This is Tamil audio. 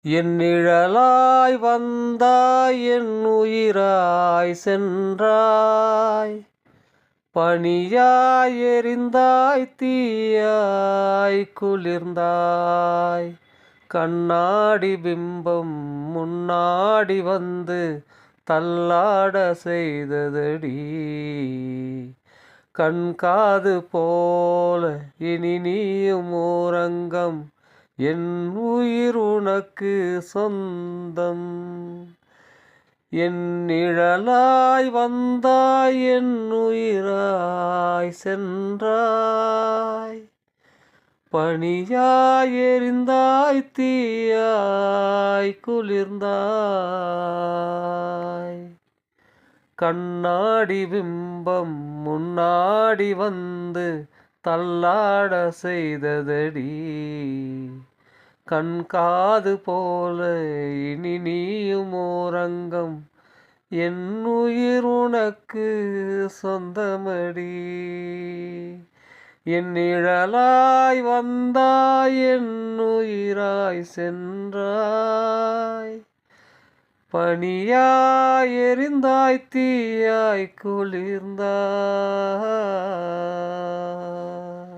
என் நிழலாய் வந்தாய் என் உயிராய் சென்றாய், பனியாய் எரிந்தாய் தீயாய் குளிர்ந்தாய். கண்ணாடி பிம்பம் முன்னாடி வந்து தள்ளாட செய்ததடி, கண் காது போல இனி நீயும் ஓரங்கம், என் உயிர் உனக்கு சொந்தம். என் நிழலாய் வந்தாய் என் உயிராய் சென்றாய், பனியாய் எரிந்தாய் தீயாய் குளிர்ந்தாய். கண்ணாடி பிம்பம் முன்னாடி வந்து தள்ளாட செய்ததடி, கண் காது போல இனி நீயும் ஓரங்கம், என் உயிர் உனக்கு சொந்தமடி. என் நிழலாய் வந்தாய் என் உயிராய் சென்றாய், பனியாய் எரிந்தாய் தீயாய் குளிர்ந்தாய்.